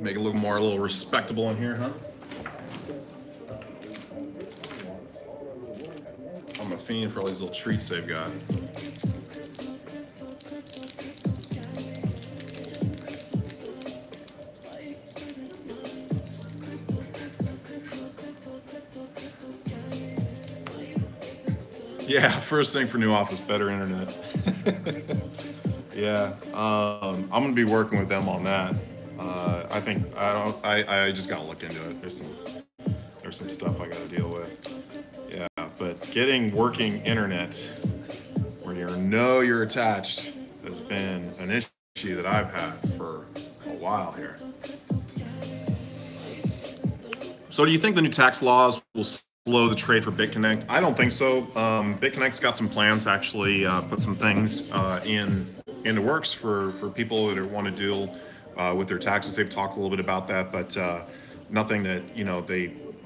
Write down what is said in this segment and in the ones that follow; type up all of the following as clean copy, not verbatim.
Make it look more a little respectable in here, huh? I'm a fiend for all these little treats they've got. Yeah, first thing for new office, better internet. Yeah, I'm gonna be working with them on that. I just gotta look into it. There's some stuff I gotta deal with. Yeah, but getting working internet where you know you're attached has been an issue that I've had for a while here. So do you think the new tax laws will slow the trade for BitConnect? I don't think so. BitConnect's got some plans to actually put some things into works for people that want to deal with their taxes. They've talked a little bit about that, but nothing that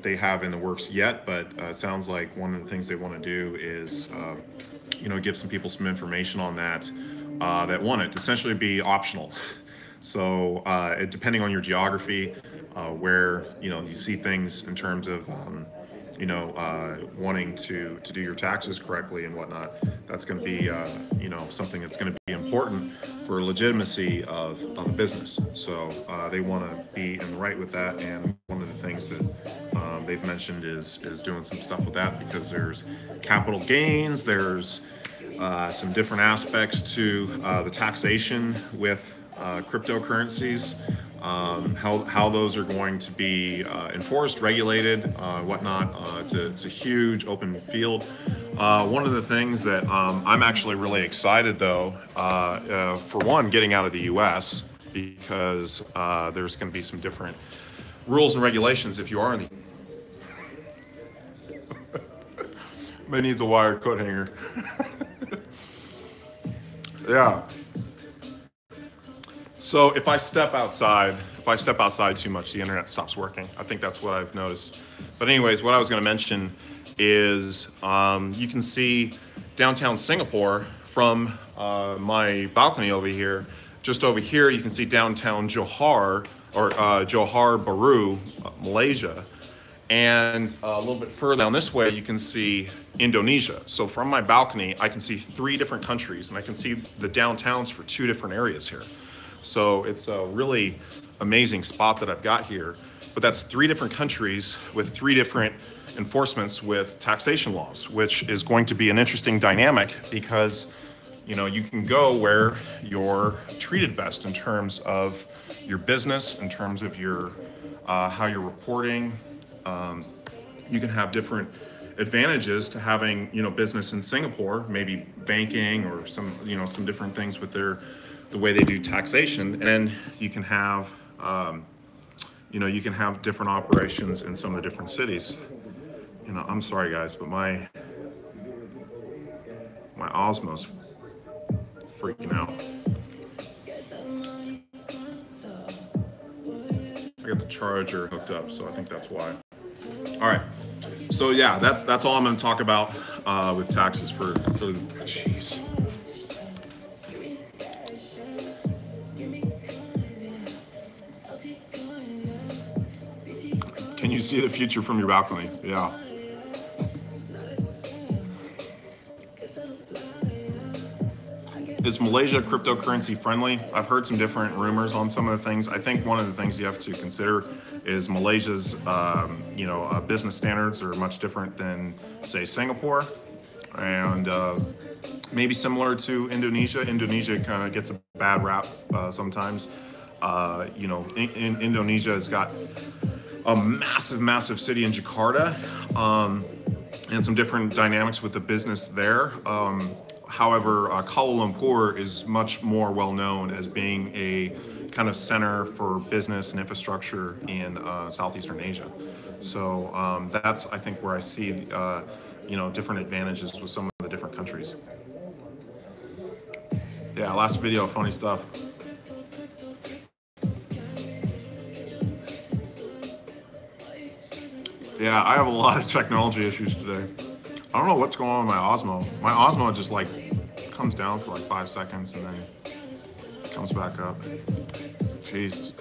they have in the works yet. But it sounds like one of the things they want to do is give some people some information on that that want it to essentially be optional. So depending on your geography, where you see things in terms of wanting to do your taxes correctly and whatnot, that's going to be something that's going to be important for legitimacy of the business. So they want to be in the right with that, and one of the things that they've mentioned is doing some stuff with that, because there's capital gains, there's some different aspects to the taxation with cryptocurrencies. How those are going to be enforced, regulated, whatnot. It's a huge open field. One of the things that I'm actually really excited though, for one, getting out of the US, because there's going to be some different rules and regulations if you are in the May needs a wire coat hanger. Yeah. So if I step outside too much, the internet stops working. I think that's what I've noticed. But anyways, what I was going to mention is you can see downtown Singapore from my balcony over here. Just over here, you can see downtown Johor, or Johor Bahru, Malaysia. And a little bit further down this way, you can see Indonesia. So from my balcony, I can see 3 different countries, and I can see the downtowns for 2 different areas here. So it's a really amazing spot that I've got here. But that's 3 different countries with 3 different enforcements with taxation laws, which is going to be an interesting dynamic, because you can go where you're treated best in terms of your business, in terms of your how you're reporting. You can have different advantages to having business in Singapore, maybe banking or some different things with the way they do taxation, and you can have different operations in some of the different cities. I'm sorry guys, but my Osmo's freaking out. I got the charger hooked up, so I think that's why. All right, so yeah, that's all I'm going to talk about with taxes for jeez. Can you see the future from your balcony? Yeah. Is Malaysia cryptocurrency friendly? I've heard some different rumors on some of the things. I think one of the things you have to consider is Malaysia's, business standards are much different than, say, Singapore, and maybe similar to Indonesia. Indonesia kind of gets a bad rap sometimes. Indonesia has got a massive city in Jakarta, and some different dynamics with the business there. However, Kuala Lumpur is much more well known as being a kind of center for business and infrastructure in Southeastern Asia. So that's, I think, where I see different advantages with some of the different countries. Yeah, last video, funny stuff. Yeah, I have a lot of technology issues today. I don't know what's going on with my Osmo. My Osmo just comes down for 5 seconds and then comes back up. Jesus.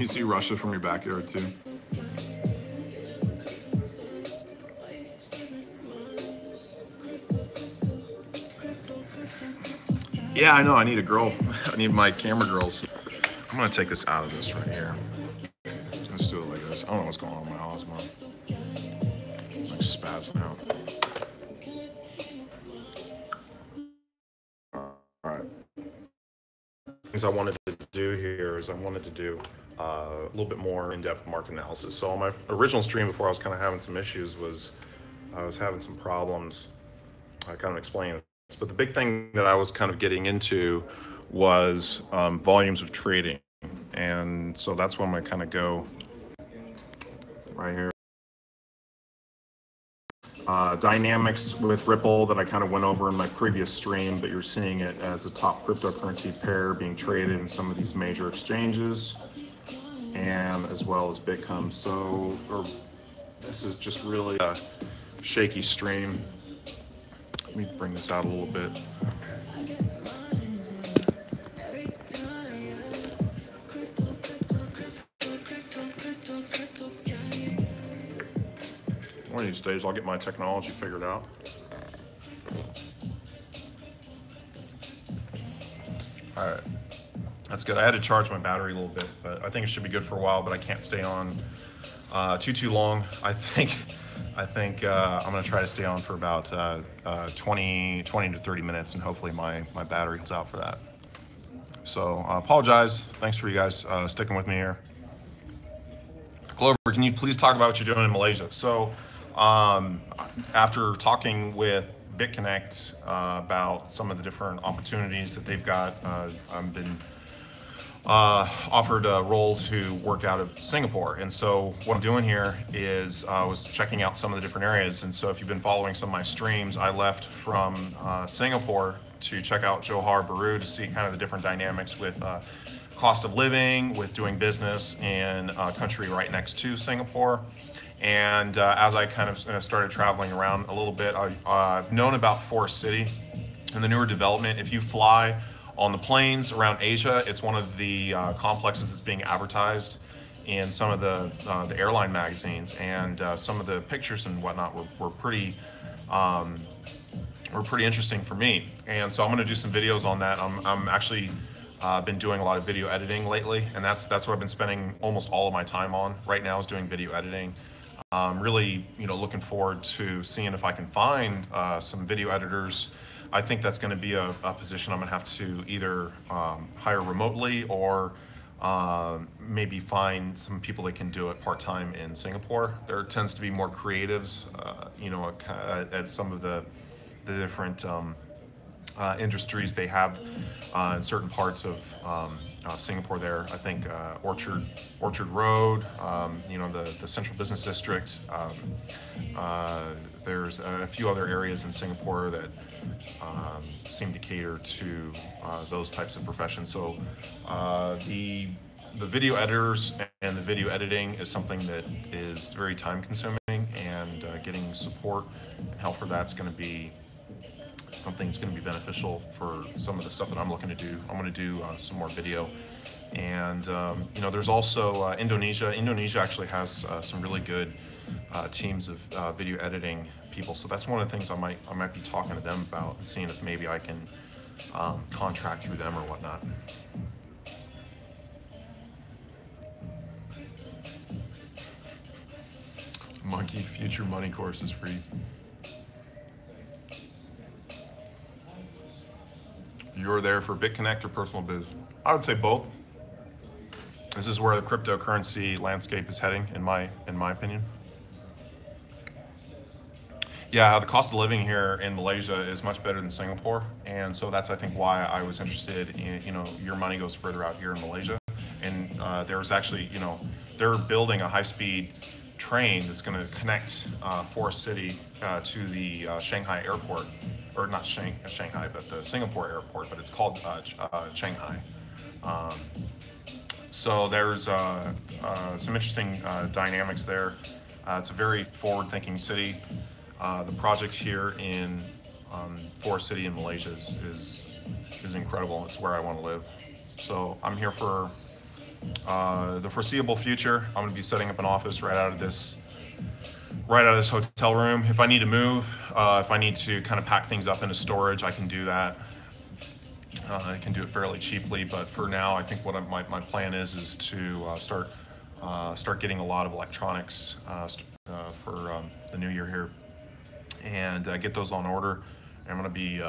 you see Russia from your backyard too? Yeah, I know. I need a girl. I need my camera girls. I'm gonna take this out of this right here. Let's do it like this. I don't know what's going on with my Osmo. Like spazzing out. All right. Things I wanted to do here is I wanted to do a little bit more in-depth market analysis. So on my original stream before, I was kind of having some issues. I was having some problems. I kind of explained this, but the big thing that I was kind of getting into was volumes of trading, and so that's where I'm gonna kind of go right here. Dynamics with Ripple that I kind of went over in my previous stream, but you're seeing it as the top cryptocurrency pair being traded in some of these major exchanges, and as well as Bitcoin. So this is just really a shaky stream. Let me bring this out a little bit. One of these days I'll get my technology figured out. All right, that's good. I had to charge my battery a little bit, but I think it should be good for a while, but I can't stay on too long. I think I'm gonna try to stay on for about 20 to 30 minutes, and hopefully my battery holds out for that. So I apologize. Thanks for you guys sticking with me here. Clover, can you please talk about what you're doing in Malaysia? So after talking with BitConnect about some of the different opportunities that they've got, I've been offered a role to work out of Singapore. And so what I'm doing here is I was checking out some of the different areas. And so if you've been following some of my streams, I left from Singapore to check out Johor Bahru to see kind of the different dynamics with cost of living, with doing business in a country right next to Singapore. And as I kind of started traveling around a little bit, I've known about Forest City and the newer development. If you fly on the planes around Asia, it's one of the complexes that's being advertised in some of the airline magazines, and some of the pictures and whatnot were pretty interesting for me. And so I'm going to do some videos on that. I'm actually been doing a lot of video editing lately, and that's what I've been spending almost all of my time on right now, is doing video editing. Really, looking forward to seeing if I can find some video editors. I think that's going to be a position I'm going to have to either hire remotely, or maybe find some people that can do it part-time in Singapore. There tends to be more creatives, at some of the different industries they have in certain parts of Singapore there. I think Orchard Road, the Central Business District. There's a few other areas in Singapore that seem to cater to those types of professions. So the video editors and the video editing is something that is very time consuming, and getting support and help for that's going to be something that's going to be beneficial for some of the stuff that I'm looking to do. I'm going to do some more video. And there's also Indonesia. Indonesia actually has some really good teams of video editing people. So that's one of the things I might be talking to them about, and seeing if maybe I can contract through them or whatnot. Monkey Future Money course is free. You're there for BitConnect or personal biz? I would say both. This is where the cryptocurrency landscape is heading, in my opinion. Yeah, the cost of living here in Malaysia is much better than Singapore, and so that's, I think, why I was interested in, your money goes further out here in Malaysia. And there's actually, they're building a high-speed train that's going to connect Forest City to the Shanghai airport, or not Shanghai, but the Singapore airport, but it's called Shanghai. So there's some interesting dynamics there. It's a very forward-thinking city. The project here in Forest City in Malaysia is incredible. It's where I want to live. So I'm here for The foreseeable future, I'm gonna be setting up an office right out of this hotel room. If I need to move, if I need to kind of pack things up into storage, I can do that. I can do it fairly cheaply, but for now, I think what my plan is to start getting a lot of electronics for the new year here, and get those on order. And I'm gonna be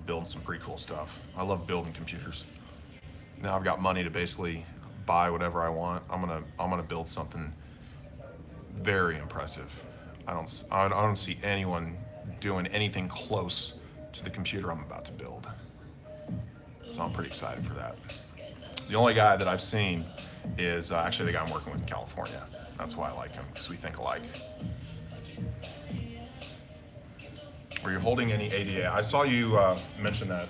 building some pretty cool stuff. I love building computers. Now I've got money to basically buy whatever I want. I'm gonna build something very impressive. I don't see anyone doing anything close to the computer I'm about to build. So I'm pretty excited for that. The only guy that I've seen is actually the guy I'm working with in California. That's why I like him, because we think alike. Are you holding any ADA? I saw you mention that.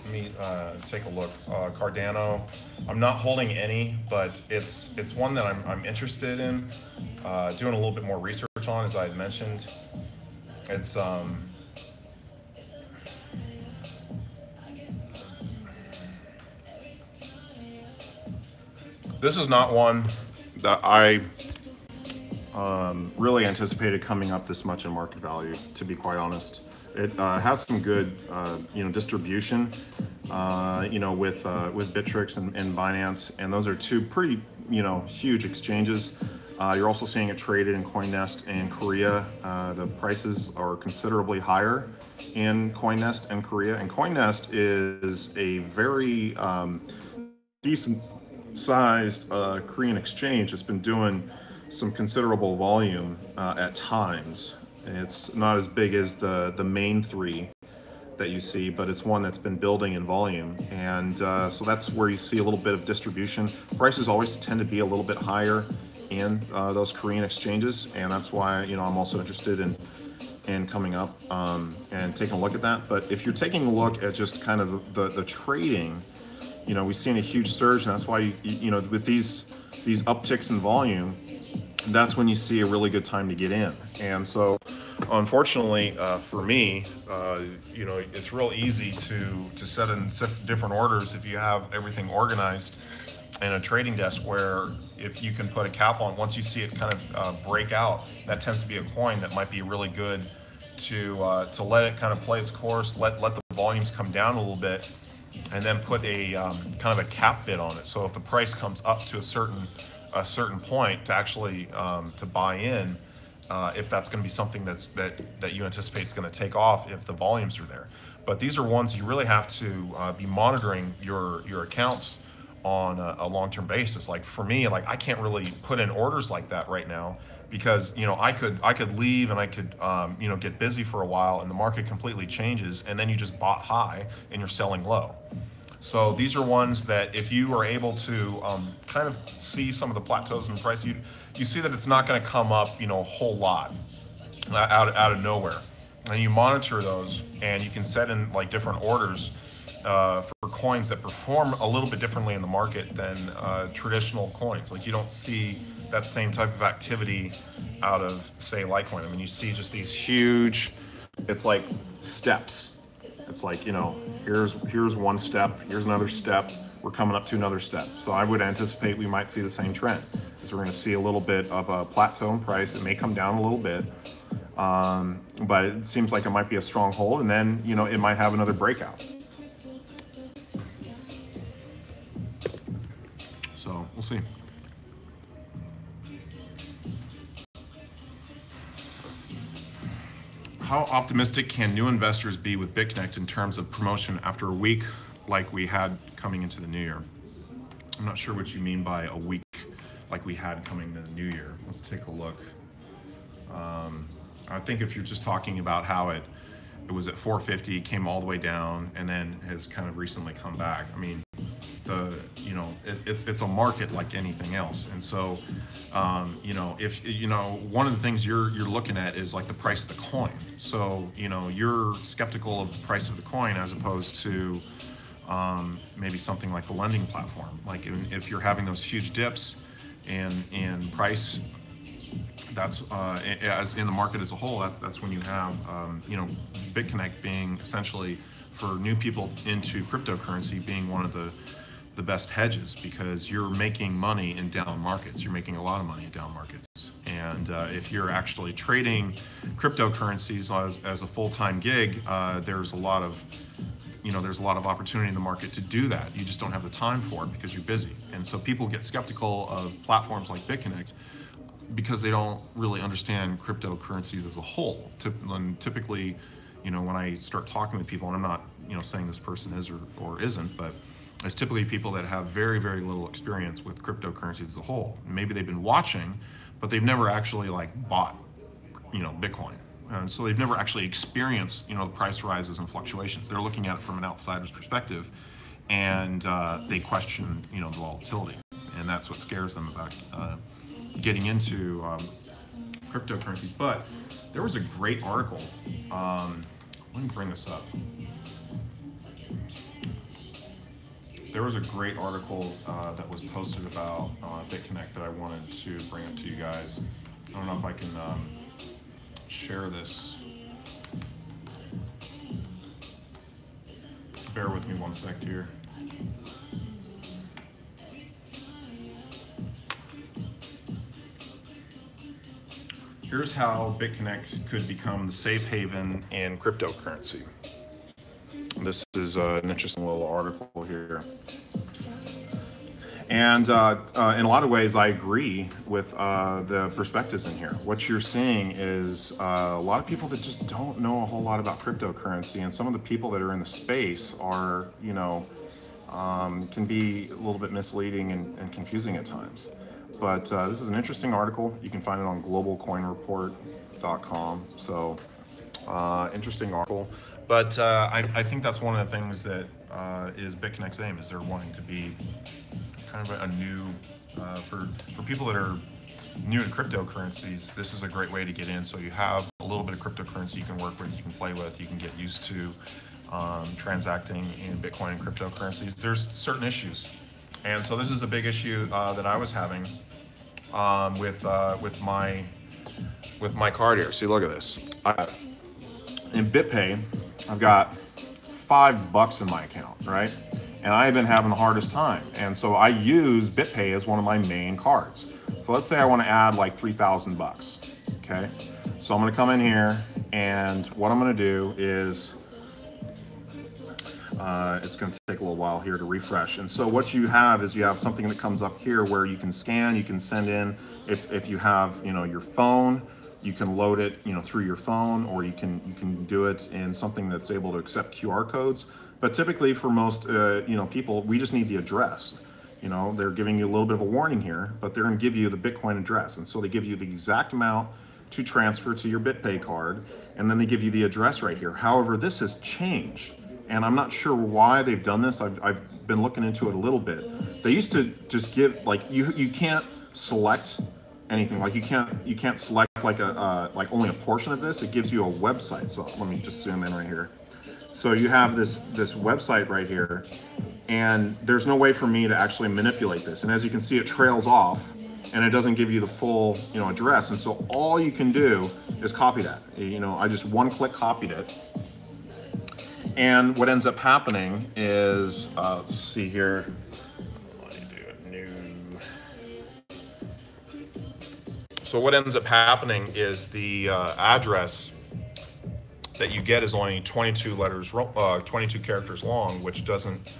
Let me take a look. Cardano. I'm not holding any, but it's one that I'm interested in doing a little bit more research on, as I had mentioned. It's this is not one that I really anticipated coming up this much in market value, to be quite honest. It has some good, distribution, with Bittrex and Binance, and those are two pretty, huge exchanges. You're also seeing it traded in CoinNest and Korea. The prices are considerably higher in CoinNest and Korea, and CoinNest is a very decent sized Korean exchange. It's been doing some considerable volume at times. It's not as big as the main three that you see, but it's one that's been building in volume, and so that's where you see a little bit of distribution. Prices always tend to be a little bit higher in those Korean exchanges, and that's why I'm also interested in coming up and taking a look at that. But if you're taking a look at just kind of the trading, we've seen a huge surge, and that's why with these upticks in volume, that's when you see a really good time to get in. And so unfortunately for me, it's real easy to set in different orders if you have everything organized in a trading desk, where if you can put a cap on, once you see it kind of break out, that tends to be a coin that might be really good to let it kind of play its course, let the volumes come down a little bit, and then put a kind of a cap bid on it. So if the price comes up to a certain point, to actually to buy in, if that's going to be something that you anticipate is going to take off if the volumes are there. But these are ones you really have to be monitoring your accounts on a long-term basis. Like for me, I can't really put in orders like that right now, because I could leave and I could get busy for a while, and the market completely changes, and then you just bought high and you're selling low. So these are ones that if you are able to kind of see some of the plateaus in the price, you see that it's not going to come up a whole lot out of nowhere, and you monitor those, and you can set in different orders for coins that perform a little bit differently in the market than traditional coins. You don't see that same type of activity out of, say, Litecoin. I mean, you see just these huge, it's like steps. It's here's one step, here's another step, we're coming up to another step. So I would anticipate we might see the same trend. So we're going to see a little bit of a plateau in price. It may come down a little bit, but it seems like it might be a strong hold, and then it might have another breakout. So we'll see. How optimistic can new investors be with BitConnect in terms of promotion after a week like we had coming into the new year? I'm not sure what you mean by a week like we had coming into the new year. Let's take a look. I think if you're just talking about how it was at 450, came all the way down, and then has kind of recently come back. I mean, it's a market like anything else, and so if one of the things you're looking at is the price of the coin. So you're skeptical of the price of the coin as opposed to maybe something like the lending platform. If you're having those huge dips in price, that's as in the market as a whole, that's when you have BitConnect being essentially, for new people into cryptocurrency, being one of the the best hedges, because you're making money in down markets. You're making a lot of money in down markets. And if you're actually trading cryptocurrencies as a full-time gig, there's a lot of opportunity in the market to do that. You just don't have the time for it because you're busy. And so people get skeptical of platforms like BitConnect because they don't really understand cryptocurrencies as a whole. And typically, when I start talking with people, and I'm not, saying this person is or isn't, but it's typically people that have very, very little experience with cryptocurrencies as a whole. Maybe they've been watching, but they've never actually bought, Bitcoin. And so they've never actually experienced, the price rises and fluctuations. They're looking at it from an outsider's perspective, and they question, the volatility. And that's what scares them about getting into cryptocurrencies. But there was a great article. Let me bring this up. There was a great article that was posted about BitConnect that I wanted to bring up to you guys. I don't know if I can share this. Bear with me one sec here. Here's how BitConnect could become the safe haven in cryptocurrency. This is an interesting little article here. And in a lot of ways, I agree with the perspectives in here. What you're seeing is a lot of people that just don't know a whole lot about cryptocurrency, and some of the people that are in the space are, can be a little bit misleading and confusing at times. But this is an interesting article. You can find it on globalcoinreport.com. So interesting article. But I think that's one of the things that is BitConnect's aim, is they're wanting to be kind of a new, for people that are new to cryptocurrencies, this is a great way to get in. So you have a little bit of cryptocurrency you can work with, you can play with, you can get used to transacting in Bitcoin and cryptocurrencies. There's certain issues. And so this is a big issue that I was having with my card here. See, look at this. In BitPay, I've got $5 in my account, right? And I've been having the hardest time. And so I use BitPay as one of my main cards. So let's say I want to add like $3,000, okay? So I'm going to come in here, and what I'm going to do is, it's going to take a little while here to refresh. And so what you have is you have something that comes up here where you can scan, you can send in, if you have, your phone, you can load it, through your phone, or you can do it in something that's able to accept QR codes. But typically for most, people, we just need the address. They're giving you a little bit of a warning here, but they're going to give you the Bitcoin address. And so they give you the exact amount to transfer to your BitPay card, and then they give you the address right here. However, this has changed, and I'm not sure why they've done this. I've been looking into it a little bit. They used to just give, you can't select anything. You can't select only a portion of this. It gives you a website. So let me just zoom in right here. So you have this website right here, and there's no way for me to actually manipulate this. And as you can see, it trails off, and it doesn't give you the full address. And so all you can do is copy that. I just one-click copied it. And what ends up happening is, let's see here. Let me do a new. So what ends up happening is the address that you get is only 22 characters long, which doesn't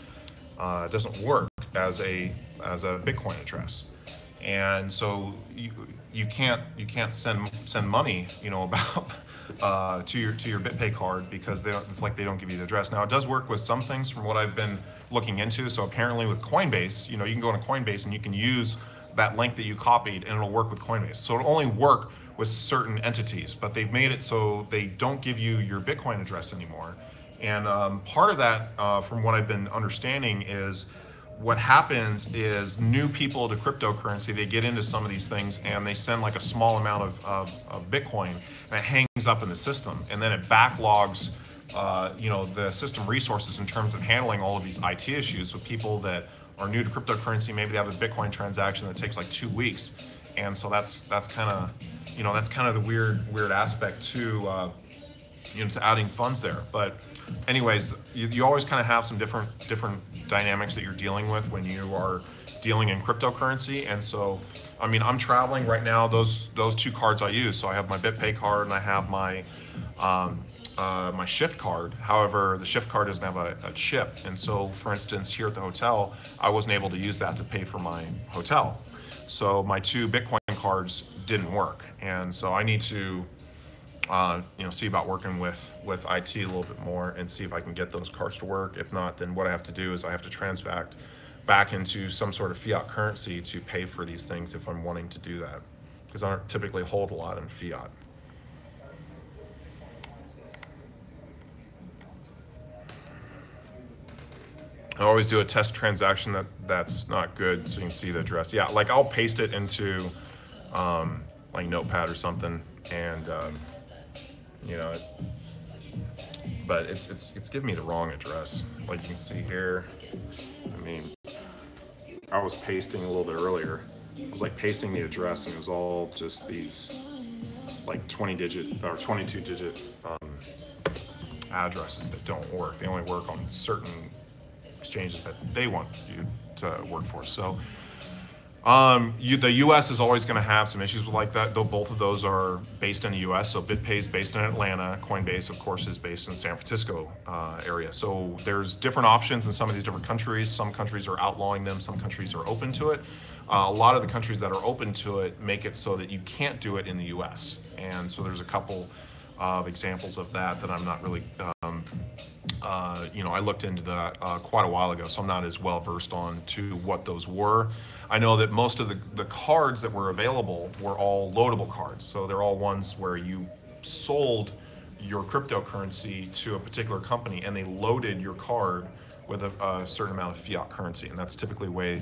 work as a Bitcoin address. And so you can't send money, about to your BitPay card, because it's like they don't give you the address. Now, it does work with some things from what I've been looking into. So apparently with Coinbase, you can go to Coinbase and you can use that link that you copied, and it'll work with Coinbase. So it'll only work with certain entities, but they've made it so they don't give you your Bitcoin address anymore. And part of that, from what I've been understanding, is what happens is new people to cryptocurrency, they get into some of these things and they send like a small amount of Bitcoin, and it hangs up in the system, and then it backlogs the system resources in terms of handling all of these IT issues with people that are new to cryptocurrency. Maybe they have a Bitcoin transaction that takes like 2 weeks, and so that's kind of the weird aspect to to adding funds there. But anyways, you always kind of have some different dynamics that you're dealing with when you are dealing in cryptocurrency. And so, I mean, I'm traveling right now. Those two cards I use. So I have my BitPay card and I have my my Shift card. However, the Shift card doesn't have a chip, and so, for instance, here at the hotel, I wasn't able to use that to pay for my hotel. So my two Bitcoin cards didn't work, and so I need to, see about working with IT a little bit more and see if I can get those cards to work. If not, then what I have to do is I have to transact back into some sort of fiat currency to pay for these things if I'm wanting to do that, because I don't typically hold a lot in fiat. I always do a test transaction that's not good, so you can see the address. Yeah, like I'll paste it into like Notepad or something, and but it's giving me the wrong address. Like you can see here, I mean, I was pasting a little bit earlier. I was like pasting the address, and it was all just these like 20-digit or 22-digit addresses that don't work. They only work on certain exchanges that they want you to work for. So the US is always going to have some issues with like that, though both of those are based in the US. So BitPay is based in Atlanta. Coinbase, of course, is based in the San Francisco area. So there's different options in some of these different countries. Some countries are outlawing them. Some countries are open to it. A lot of the countries that are open to it make it so that you can't do it in the US. And so there's a couple of examples of that I'm not really I looked into that quite a while ago, so I'm not as well versed on to what those were. I know that most of the cards that were available were all loadable cards, so they're all ones where you sold your cryptocurrency to a particular company and they loaded your card with a certain amount of fiat currency, and that's typically the way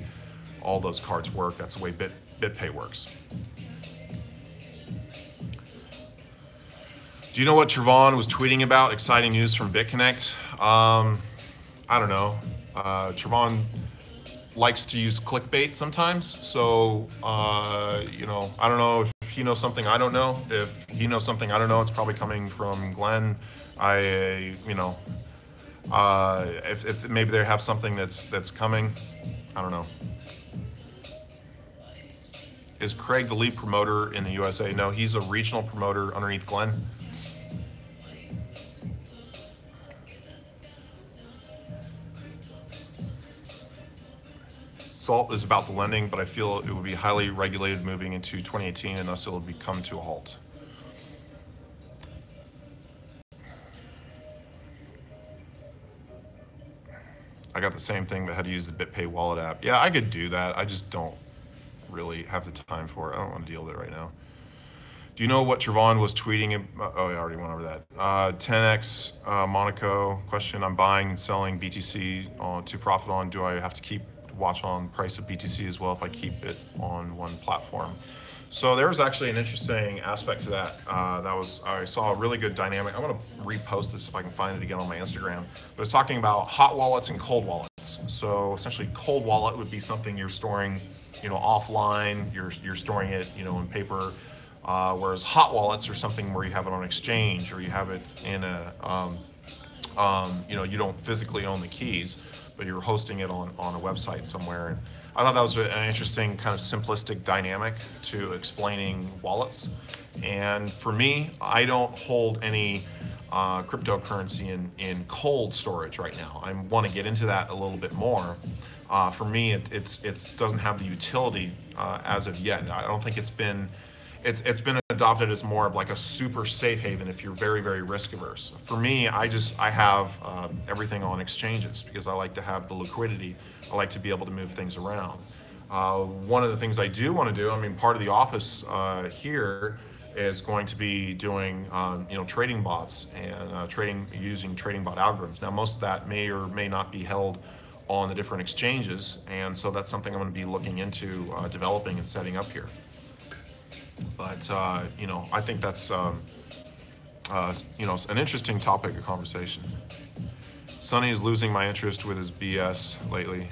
all those cards work. That's the way BitPay works. Do you know what Trevon was tweeting about? Exciting news from BitConnect. I don't know. Trevon likes to use clickbait sometimes. So, I don't know if he knows something I don't know. If he knows something I don't know, it's probably coming from Glenn. If maybe they have something that's coming, I don't know. Is Craig the lead promoter in the USA? No, he's a regional promoter underneath Glenn. SALT is about the lending, but I feel it would be highly regulated moving into 2018, and thus it will come to a halt. I got the same thing, but had to use the BitPay wallet app. Yeah, I could do that. I just don't really have the time for it. I don't want to deal with it right now. Do you know what Trevon was tweeting? Oh, I already went over that. 10x Monaco question. I'm buying and selling BTC to profit on. Do I have to keep watch on price of BTC as well if I keep it on one platform? So there's actually an interesting aspect to that. I saw a really good dynamic. I'm going to repost this if I can find it again on my Instagram. But it's talking about hot wallets and cold wallets. So essentially, cold wallet would be something you're storing, offline. You're storing it, in paper. Whereas hot wallets are something where you have it on exchange, or you have it in a, you don't physically own the keys, but you're hosting it on a website somewhere. And I thought that was an interesting kind of simplistic dynamic to explaining wallets. And for me, I don't hold any cryptocurrency in cold storage right now. I want to get into that a little bit more. For me, it doesn't have the utility as of yet. I don't think it's been adopted as more of like a super safe haven if you're very, very risk averse. For me, I have everything on exchanges because I like to have the liquidity. I like to be able to move things around. One of the things I do want to do, part of the office here is going to be doing trading bots and using trading bot algorithms. Now, most of that may or may not be held on the different exchanges, and so that's something I'm going to be looking into developing and setting up here. But I think that's an interesting topic of conversation. Sonny is losing my interest with his BS lately.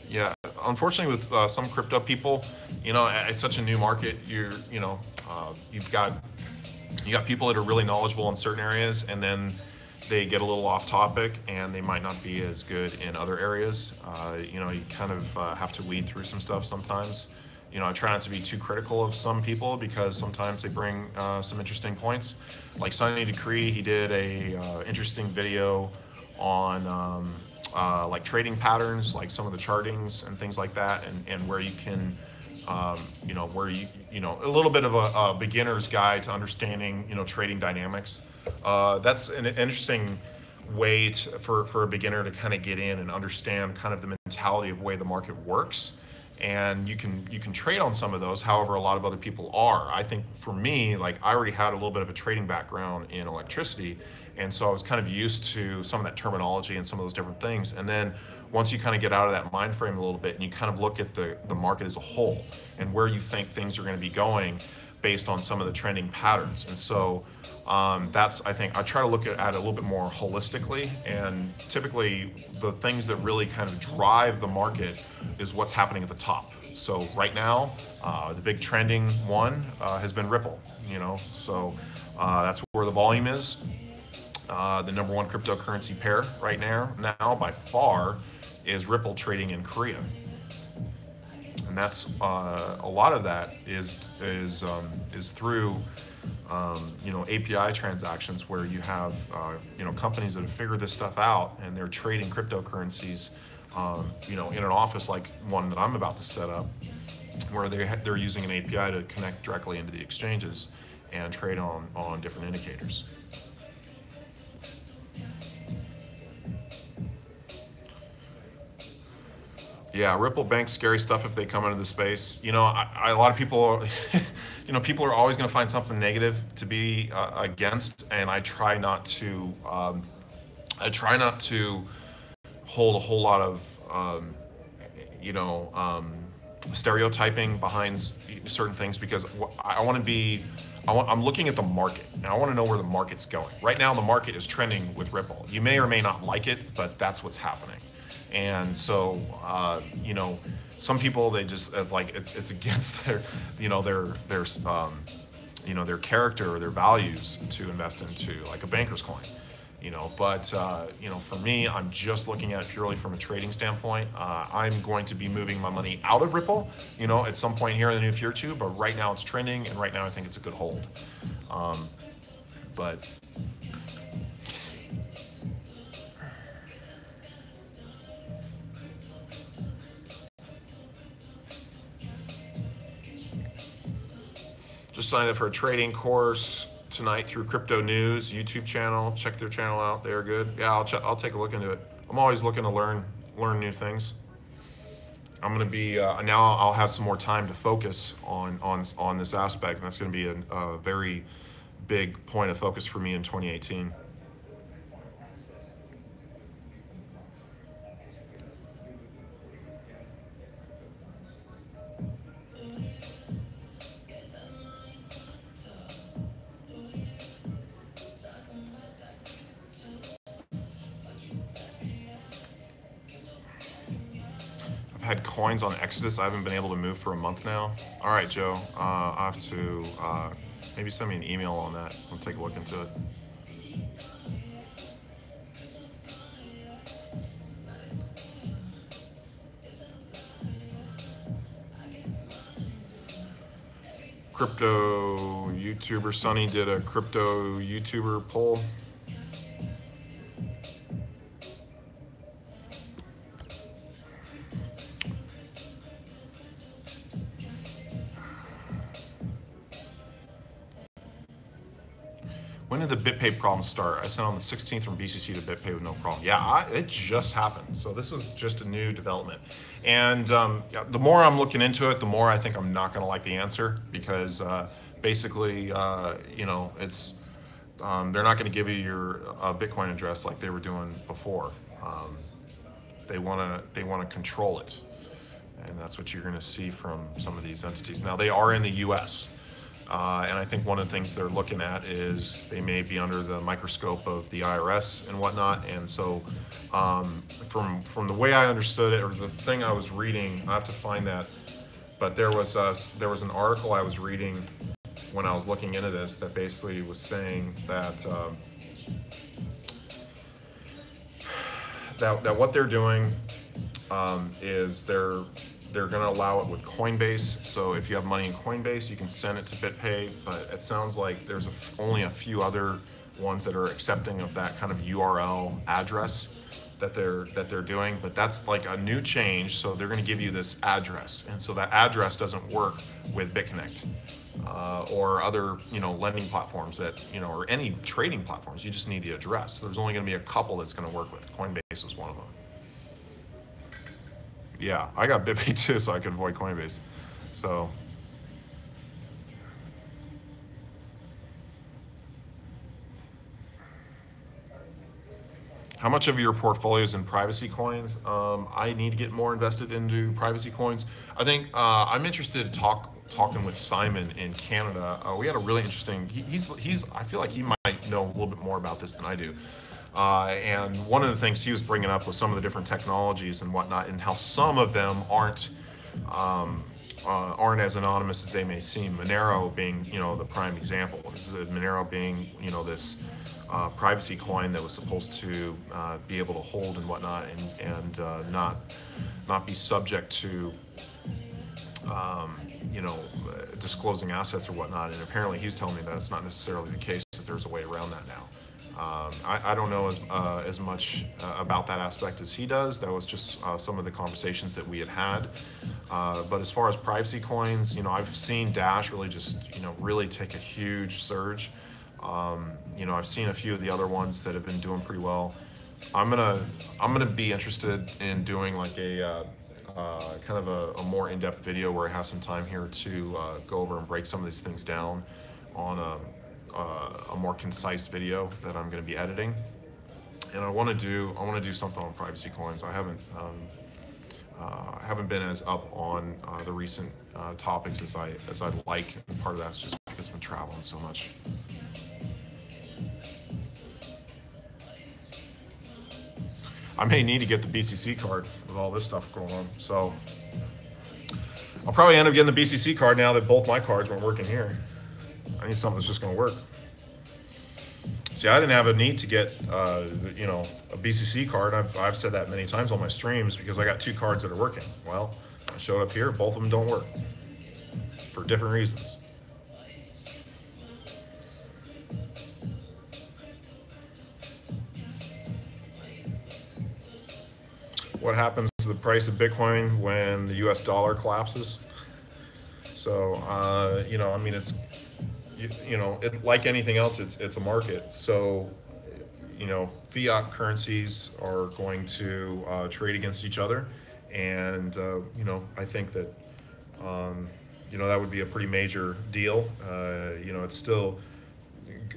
Yeah. Unfortunately, with some crypto people, it's such a new market. You've got people that are really knowledgeable in certain areas, and then they get a little off topic and they might not be as good in other areas. You know, you kind of have to weed through some stuff sometimes. You know, I try not to be too critical of some people because sometimes they bring some interesting points. Like Sunny Decree, he did a interesting video on like trading patterns, like some of the chartings and things like that, and where you can, you know, where you know, a little bit of a beginner's guide to understanding, you know, trading dynamics. That's an interesting way for a beginner to kind of get in and understand kind of the mentality of the way the market works. And you can trade on some of those. However, a lot of other people are. I think for me, like I already had a little bit of a trading background in electricity, and so I was kind of used to some of that terminology and some of those different things. And then once you kind of get out of that mind frame a little bit and you kind of look at the market as a whole and where you think things are going to be going based on some of the trending patterns. And so that's, I think, I try to look at it a little bit more holistically, and typically the things that really kind of drive the market is what's happening at the top. So right now, the big trending one has been Ripple, you know, so that's where the volume is. The number one cryptocurrency pair right now by far is Ripple trading in Korea. And that's a lot of that is through you know, API transactions where you have you know, companies that have figured this stuff out and they're trading cryptocurrencies you know, in an office like one that I'm about to set up, where they're using an API to connect directly into the exchanges and trade on different indicators. Yeah, Ripple Bank's scary stuff if they come into the space. You know, a lot of people, you know, people are always going to find something negative to be against, and I try not to hold a whole lot of, you know, stereotyping behind certain things, because I want to be, I'm looking at the market, and I want to know where the market's going. Right now, the market is trending with Ripple. You may or may not like it, but that's what's happening. And so, you know, some people, they just like it's against their, you know, you know, their character or their values to invest into like a banker's coin, you know. But you know, for me, I'm just looking at it purely from a trading standpoint. I'm going to be moving my money out of Ripple, you know, at some point here in the near future. But right now, it's trending, and right now, I think it's a good hold. But just signed up for a trading course tonight through Crypto News YouTube channel. Check their channel out; they're good. Yeah, I'll take a look into it. I'm always looking to learn new things. I'm gonna be now. I'll have some more time to focus on this aspect, and that's gonna be a very big point of focus for me in 2018. Had coins on Exodus I haven't been able to move for a month now. All right, Joe, I'll have to maybe send me an email on that. I'll take a look into it. Crypto YouTuber Sunny did a crypto YouTuber poll. When did the BitPay problem start? I sent on the 16th from BCC to BitPay with no problem. Yeah, it just happened. So this was just a new development. And the more I'm looking into it, the more I think I'm not going to like the answer, because basically, you know, it's they're not going to give you your Bitcoin address like they were doing before. They want to control it, and that's what you're going to see from some of these entities. Now, they are in the U.S. And I think one of the things they're looking at is they may be under the microscope of the IRS and whatnot. And so from the way I understood it, or the thing I was reading, I have to find that, but there was an article I was reading when I was looking into this that basically was saying that that what they're doing is they're going to allow it with Coinbase. So if you have money in Coinbase, you can send it to BitPay. But it sounds like there's only a few other ones that are accepting of that kind of URL address that they're doing. But that's like a new change. So they're going to give you this address, and so that address doesn't work with BitConnect or other lending platforms that or any trading platforms. You just need the address. So there's only going to be a couple that's going to work with. Coinbase is one of them. Yeah, I got BitPay too, so I could avoid Coinbase. So, how much of your portfolio is in privacy coins? I need to get more invested into privacy coins. I think I'm interested in talking with Simon in Canada. We had a really interesting. He's. I feel like he might know a little bit more about this than I do. And one of the things he was bringing up was some of the different technologies and whatnot, and how some of them aren't as anonymous as they may seem. Monero being, the prime example. Monero being, this privacy coin that was supposed to be able to hold and whatnot, and not be subject to, disclosing assets or whatnot. And apparently, he's telling me that it's not necessarily the case. That there's a way around that now. I don't know as much about that aspect as he does. That was just some of the conversations that we had. But as far as privacy coins, I've seen Dash really just, really take a huge surge. I've seen a few of the other ones that have been doing pretty well. I'm gonna be interested in doing like a kind of a more in-depth video where I have some time here to go over and break some of these things down on a more concise video that I'm going to be editing, and I want to do something on privacy coins. I haven't been as up on the recent topics as I'd like, and part of that's just because I've been traveling so much. I may need to get the BCC card with all this stuff going on, so I'll probably end up getting the BCC card now that both my cards weren't working here. I need something that's just going to work. See, I didn't have a need to get, a BCC card. I've said that many times on my streams because I got two cards that are working. Well, I showed up here, both of them don't work for different reasons. What happens to the price of Bitcoin when the US dollar collapses? So, it's, like anything else, it's a market. So, fiat currencies are going to trade against each other. And, I think that, that would be a pretty major deal. It's still,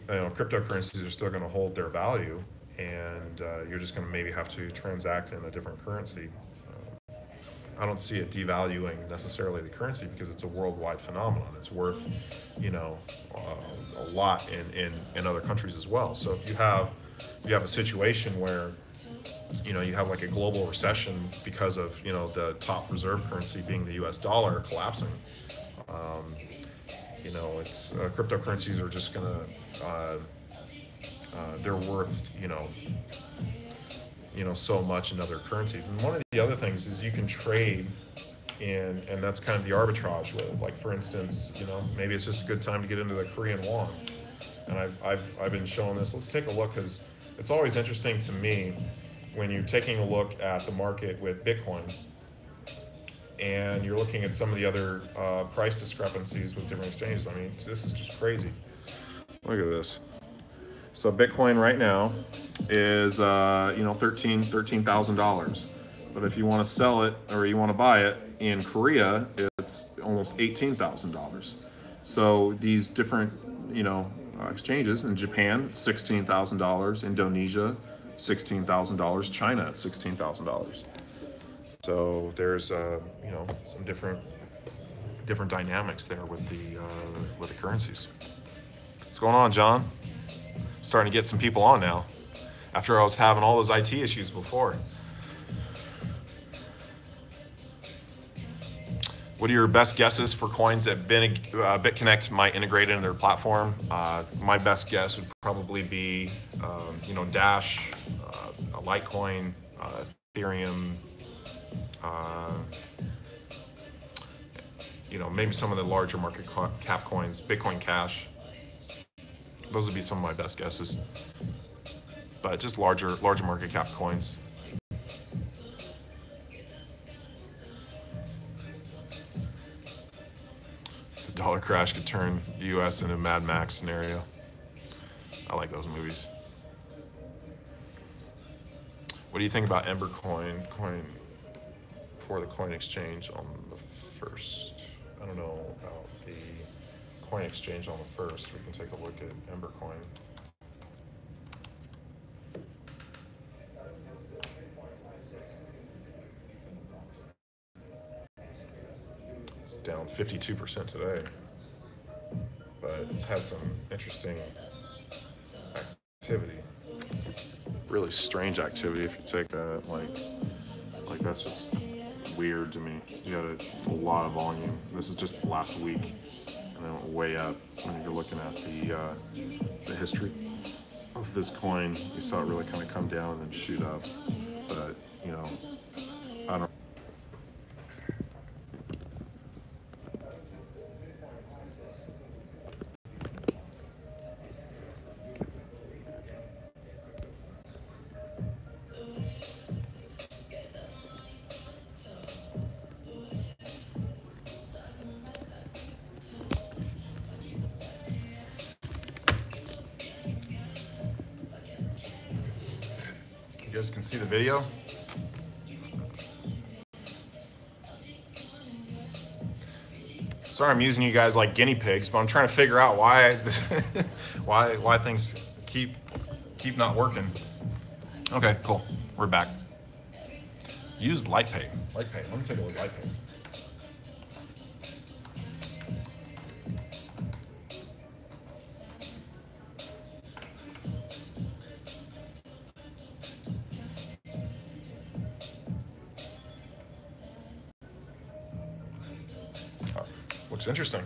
cryptocurrencies are still going to hold their value. And you're just going to maybe have to transact in a different currency. I don't see it devaluing necessarily the currency because it's a worldwide phenomenon. It's worth, a lot in other countries as well. So if you have a situation where, you have like a global recession because of, the top reserve currency being the US dollar collapsing, it's cryptocurrencies are just going to, they're worth, so much in other currencies. And one of the other things is you can trade in, and that's kind of the arbitrage with, like, for instance, maybe it's just a good time to get into the Korean won. And I've been showing this. Let's take a look, because it's always interesting to me when you're taking a look at the market with Bitcoin and you're looking at some of the other price discrepancies with different exchanges. I mean, this is just crazy. Look at this. So Bitcoin right now is $13,000, but if you want to sell it or you want to buy it in Korea, it's almost $18,000. So these different exchanges in Japan, $16,000, Indonesia, $16,000, China, $16,000. So there's some different dynamics there with the currencies. What's going on, John? Starting to get some people on now after I was having all those IT issues before. What are your best guesses for coins that BitConnect might integrate into their platform? My best guess would probably be, Dash, Litecoin, Ethereum, you know, maybe some of the larger market cap coins, Bitcoin Cash. Those would be some of my best guesses. But just larger market cap coins. The dollar crash could turn the U.S. into a Mad Max scenario. I like those movies. What do you think about Ember coin for the coin exchange on the 1st? I don't know about the coin exchange on the 1st. We can take a look at Ember coin. It's down 52% today, but it's had some interesting activity. Really strange activity if you take that, like that's just weird to me. You got a lot of volume. This is just last week, and then way up when you're looking at the history of this coin. You saw it really kind of come down and then shoot up, but you know, I don't. You guys can see the video. Sorry I'm using you guys like guinea pigs, but I'm trying to figure out why why things keep not working. Okay, cool. We're back. Use LightPay. LightPay. Let me take a look at LightPay. Looks interesting.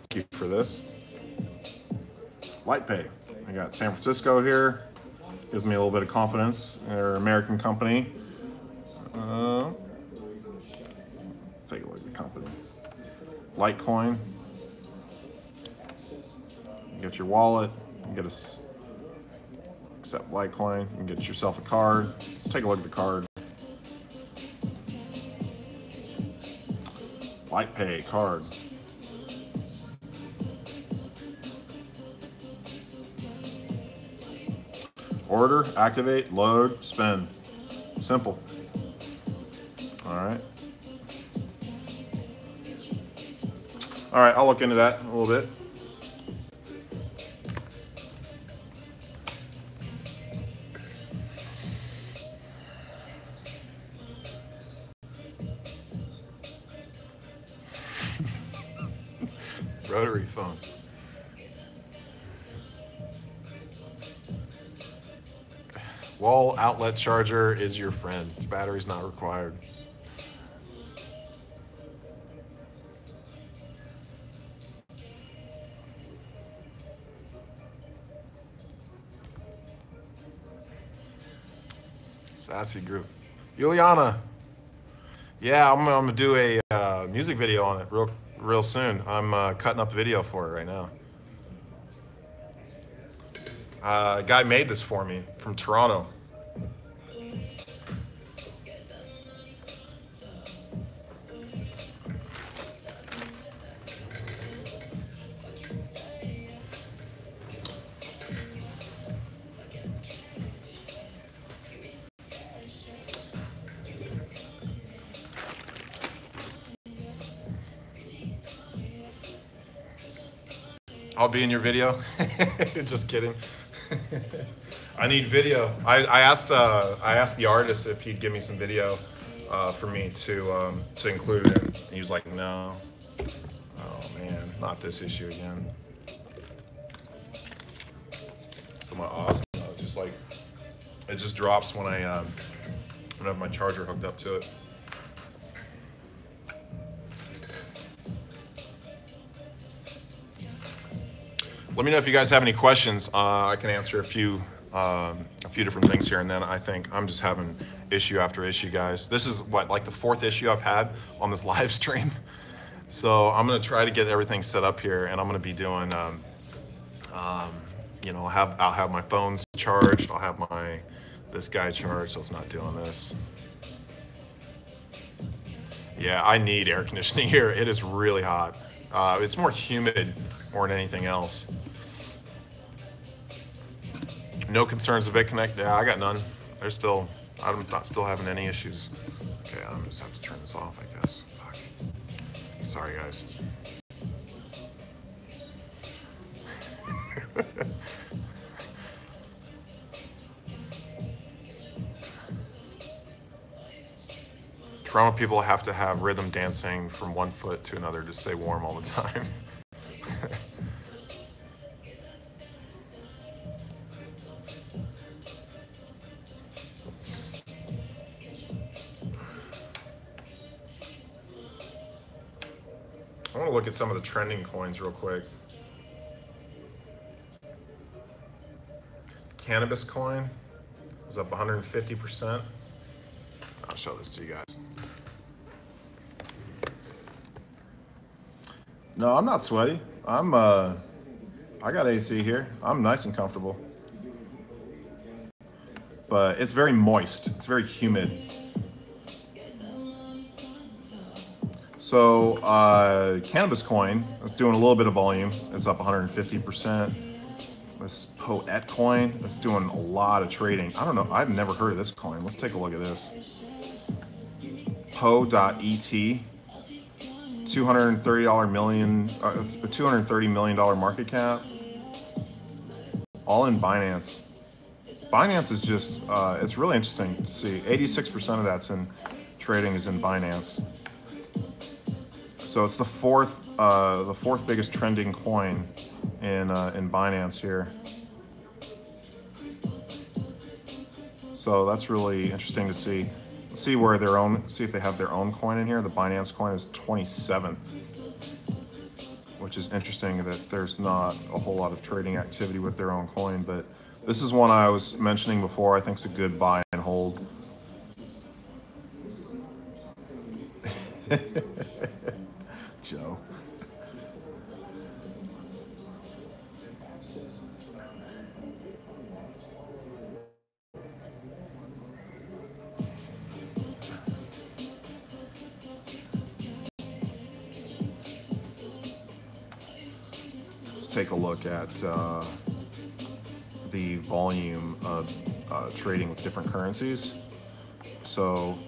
Thank you for this. LightPay. I got San Francisco here. Gives me a little bit of confidence. They're an American company. Take a look at the company. Litecoin. You get your wallet. You get accept Litecoin. You can get yourself a card. Let's take a look at the card. LightPay card. Order, activate, load, spend. Simple. All right. All right, I'll look into that a little bit. Rotary phone. Wall outlet charger is your friend. Battery's not required. Sassy group. Juliana. Yeah, I'm gonna do a music video on it real soon. I'm cutting up a video for it right now. A guy made this for me from Toronto. I'll be in your video. Just kidding. I need video. I asked the artist if he'd give me some video for me to include in. He was like, no. Oh man, not this issue again. Somewhat awesome. Just like it just drops when I have my charger hooked up to it. Let me know if you guys have any questions. I can answer a few a few different things here, and then I think I'm just having issue after issue, guys. This is what, like the 4th issue I've had on this live stream. So I'm gonna try to get everything set up here, and I'm gonna be doing, you know, I'll have my phones charged. I'll have this guy charged, so it's not doing this. Yeah, I need air conditioning here. It is really hot. It's more humid more than anything else. No concerns with BitConnect? Yeah, I got none. I'm not still having any issues. Okay, I'm just have to turn this off, I guess. Fuck. Sorry, guys. Toronto people have to have rhythm dancing from one foot to another to stay warm all the time. I want to look at some of the trending coins real quick. Cannabis coin is up 150%. I'll show this to you guys. No, I'm not sweaty. I got AC here. I'm nice and comfortable. But it's very moist. It's very humid. So cannabis coin, it's doing a little bit of volume. It's up 150%. This Poet coin, that's doing a lot of trading. I don't know, I've never heard of this coin. Let's take a look at this. Po.et, $230 million market cap. All in Binance. Binance is just, it's really interesting to see. 86% of that's in trading is in Binance. So it's the fourth biggest trending coin in Binance here. So that's really interesting to see. See if they have their own coin in here. The Binance coin is 27th, which is interesting that there's not a whole lot of trading activity with their own coin. But this is one I was mentioning before. I think it's a good buy and hold. Joe. Let's take a look at the volume of trading with different currencies. So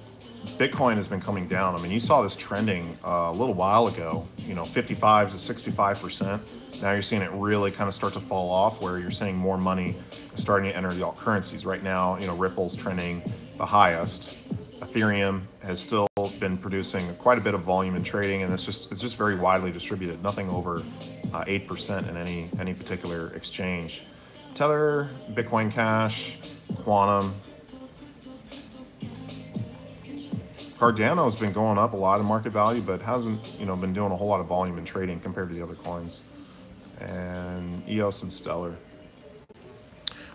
Bitcoin has been coming down. I mean, you saw this trending a little while ago, you know, 55 to 65%. Now you're seeing it really kind of start to fall off, where you're seeing more money starting to enter the alt currencies. Right now, you know, Ripple's trending the highest. Ethereum has still been producing quite a bit of volume in trading, and it's just very widely distributed. Nothing over 8% in any particular exchange. Tether, Bitcoin Cash, Quantum. Cardano has been going up a lot in market value, but hasn't, you know, been doing a whole lot of volume in trading compared to the other coins. And EOS and Stellar.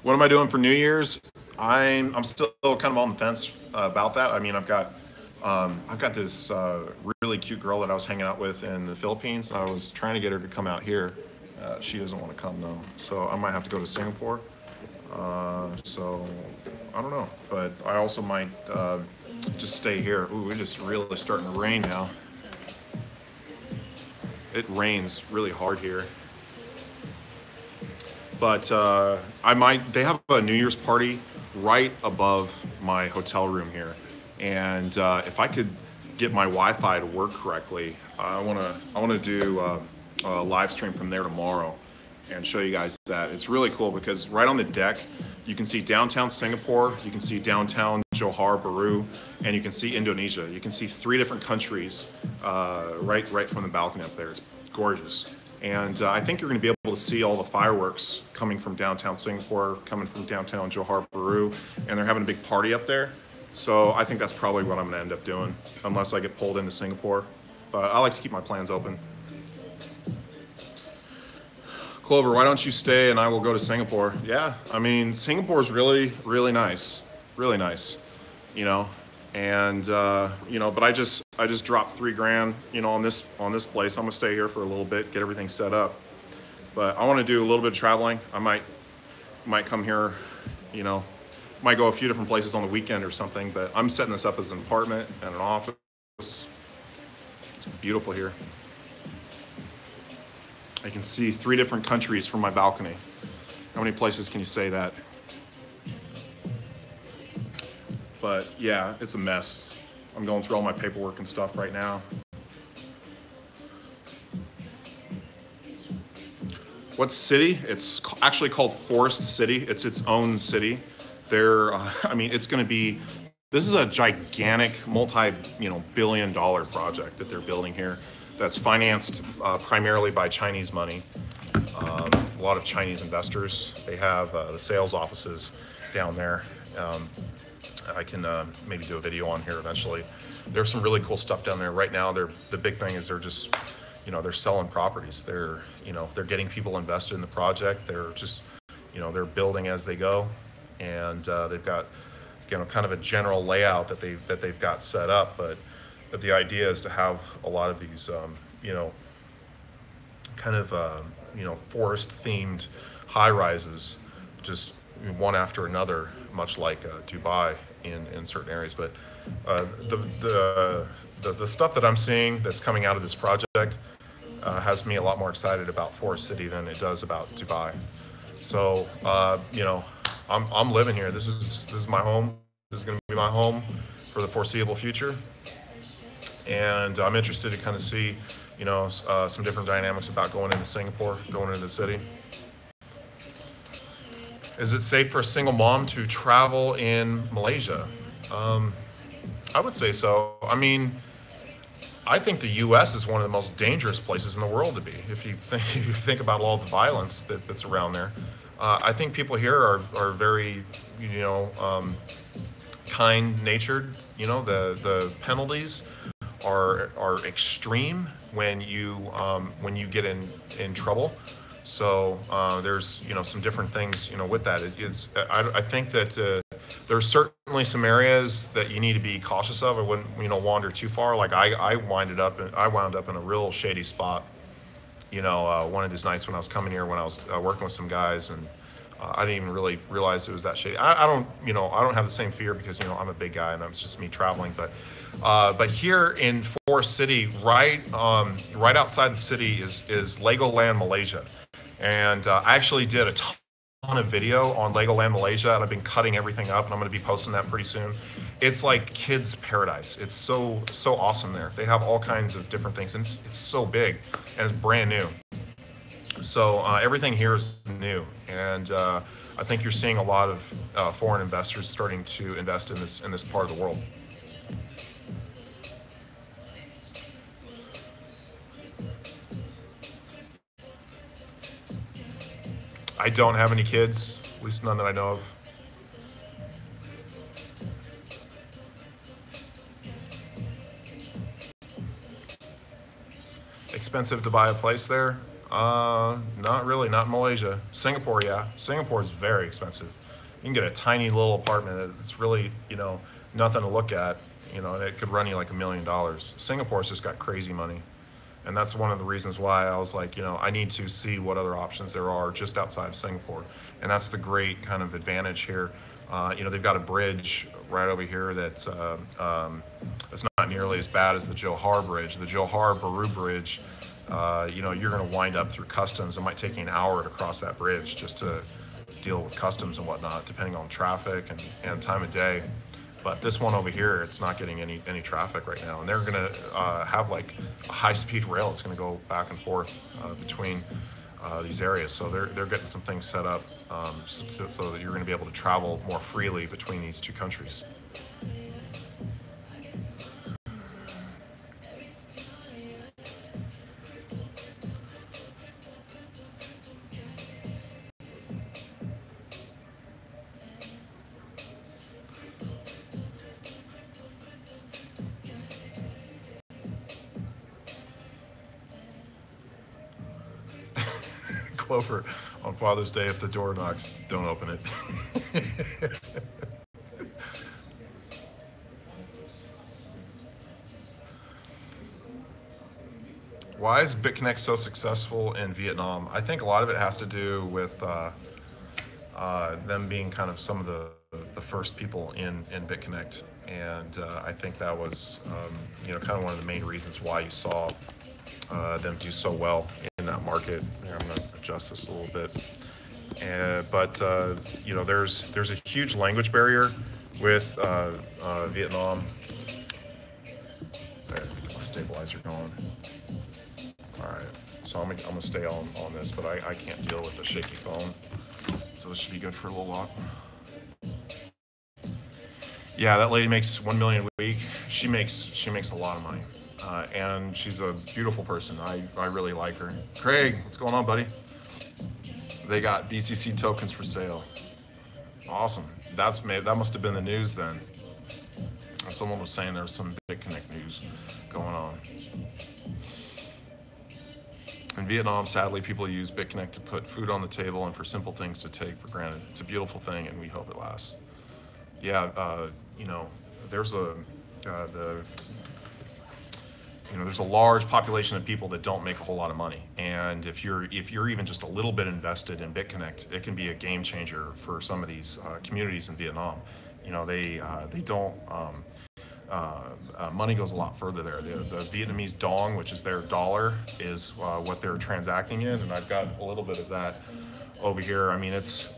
What am I doing for New Year's? I'm still kind of on the fence about that. I mean, I've got this really cute girl that I was hanging out with in the Philippines. I was trying to get her to come out here. She doesn't want to come though, so I might have to go to Singapore. So I don't know, but I also might just stay here. Ooh, we're just really starting to rain now. It rains really hard here. But they have a New Year's party right above my hotel room here. And if I could get my Wi-Fi to work correctly, I wanna do a live stream from there tomorrow and show you guys that. It's really cool because right on the deck, you can see downtown Singapore, you can see downtown Johor Bahru, and you can see Indonesia. You can see 3 different countries right from the balcony up there. It's gorgeous. And I think you're going to be able to see all the fireworks coming from downtown Singapore, coming from downtown Johor Bahru, and they're having a big party up there. So I think that's probably what I'm going to end up doing, unless I get pulled into Singapore. But I like to keep my plans open. Clover, why don't you stay and I will go to Singapore? Yeah, I mean, Singapore is really, really nice, really nice, you know, and you know, but I just dropped $3 grand, you know, on this place. I'm gonna stay here for a little bit, get everything set up, but I want to do a little bit of traveling. I might come here, you know, might go a few different places on the weekend or something, but I'm setting this up as an apartment and an office. It's beautiful here. I can see 3 different countries from my balcony. How many places can you say that? But yeah, it's a mess. I'm going through all my paperwork and stuff right now. What city? It's actually called Forest City. It's its own city. I mean, it's going to be, this is a gigantic multi-billion-dollar project that they're building here that's financed primarily by Chinese money. A lot of Chinese investors. They have the sales offices down there. I can maybe do a video on here eventually. There's some really cool stuff down there. Right now, the big thing is they're just, you know, they're selling properties. They're getting people invested in the project. They're just, you know, they're building as they go, and they've got, you know, kind of a general layout that they've got set up, but the idea is to have a lot of these, you know, kind of, you know, forest-themed high-rises, just one after another, much like Dubai in certain areas. But the stuff that I'm seeing that's coming out of this project has me a lot more excited about Forest City than it does about Dubai. So, you know, I'm living here. This is my home. This is going to be my home for the foreseeable future. And I'm interested to kind of see, you know, some different dynamics about going into Singapore, going into the city. Is it safe for a single mom to travel in Malaysia? I would say so. I mean, I think the U.S. is one of the most dangerous places in the world to be. If you think about all the violence that's around there, I think people here are very, you know, kind-natured. You know, the penalties are extreme when you get in trouble. So there's, you know, some different things, you know, with that. I think that there's certainly some areas that you need to be cautious of. I wouldn't, you know, wander too far. Like I wound up in a real shady spot, you know, one of these nights when I was coming here, when I was working with some guys, and I didn't even really realize it was that shady. I don't have the same fear because, you know, I'm a big guy and it's just me traveling. But here in Forest City, right outside the city is Legoland Malaysia. And I actually did a ton of video on Legoland Malaysia, and I've been cutting everything up, and I'm going to be posting that pretty soon. It's like kids' paradise. It's so awesome there. They have all kinds of different things, and it's so big, and it's brand new. So everything here is new, and I think you're seeing a lot of foreign investors starting to invest in this part of the world. I don't have any kids, at least none that I know of. Expensive to buy a place there? Not really, not in Malaysia. Singapore, yeah. Singapore is very expensive. You can get a tiny little apartment that's really, you know, nothing to look at, you know, and it could run you like $1 million. Singapore's just got crazy money. And that's one of the reasons why I was like, you know, I need to see what other options there are just outside of Singapore. And that's the great kind of advantage here. You know, they've got a bridge right over here that's not nearly as bad as the Johor Bridge. The Johor Bahru Bridge, you know, you're going to wind up through customs. It might take you an hour to cross that bridge just to deal with customs and whatnot, depending on traffic and time of day. But this one over here, it's not getting any traffic right now, and they're going to have like a high-speed rail. It's going to go back and forth between these areas. So they're getting some things set up so that you're going to be able to travel more freely between these two countries. Clover on Father's Day. If the door knocks, don't open it. Why is BitConnect so successful in Vietnam? I think a lot of it has to do with them being kind of some of the first people in BitConnect. And I think that was, kind of one of the main reasons why you saw them do so well in that market. Here, I'm going to adjust this a little bit. But there's a huge language barrier with Vietnam. There, get my stabilizer going. All right, so I'm gonna stay on this, but I can't deal with the shaky phone. So this should be good for a little while. Yeah, that lady makes $1 million a week. She makes a lot of money, and she's a beautiful person. I really like her. Craig, what's going on, buddy? They got BCC tokens for sale. Awesome. That must have been the news then. Someone was saying there was some BitConnect news going on. In Vietnam, sadly, people use BitConnect to put food on the table and for simple things to take for granted. It's a beautiful thing, and we hope it lasts. Yeah, there's there's a large population of people that don't make a whole lot of money, and if you're even just a little bit invested in BitConnect, it can be a game changer for some of these communities in Vietnam. They don't. Money goes a lot further there. The Vietnamese dong, which is their dollar, is what they're transacting in, and I've got a little bit of that over here. I mean, it's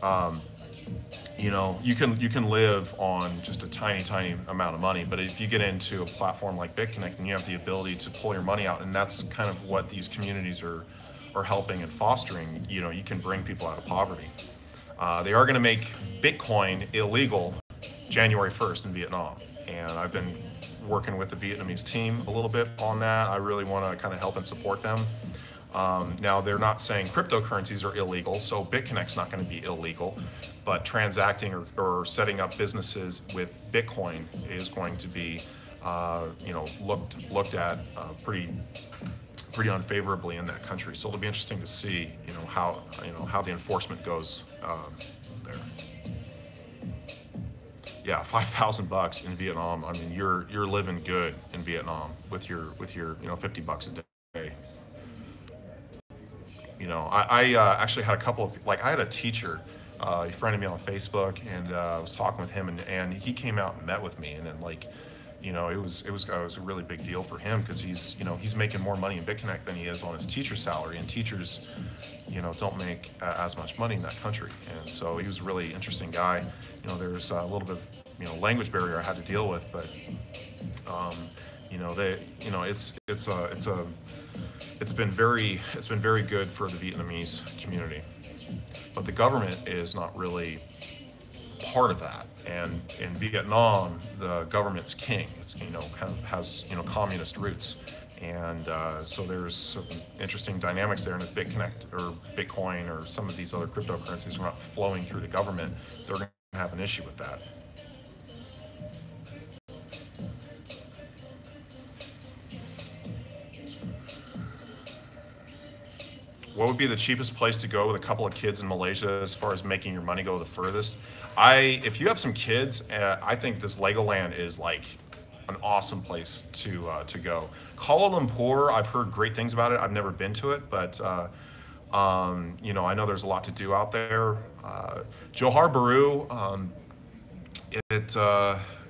you can live on just a tiny amount of money, but if you get into a platform like BitConnect and you have the ability to pull your money out, and that's kind of what these communities are helping and fostering, you can bring people out of poverty. They are going to make Bitcoin illegal January 1st in Vietnam, and I've been working with the Vietnamese team a little bit on that. I really want to kind of help and support them. Now, they're not saying cryptocurrencies are illegal, so BitConnect's not going to be illegal, but transacting or setting up businesses with Bitcoin is going to be, looked at pretty unfavorably in that country. So it'll be interesting to see, how the enforcement goes there. Yeah, $5,000 in Vietnam. I mean, you're living good in Vietnam with your $50 a day. I actually had a couple of, I had a teacher, he friended me on Facebook, and I was talking with him, and he came out and met with me, and then it was a really big deal for him, because he's making more money in BitConnect than he is on his teacher salary, and teachers don't make as much money in that country. And so he was a really interesting guy. There's a little bit of language barrier I had to deal with, but it's been very good for the Vietnamese community, but the government is not really part of that. And in Vietnam, the government's king. It's kind of has communist roots, and so there's some interesting dynamics there. And if BitConnect or Bitcoin or some of these other cryptocurrencies are not flowing through the government, they're going to have an issue with that. What would be the cheapest place to go with a couple of kids in Malaysia as far as making your money go the furthest? If you have some kids, I think this Legoland is like an awesome place to go. Kuala Lumpur, I've heard great things about it. I've never been to it, but I know there's a lot to do out there. Johor Bahru,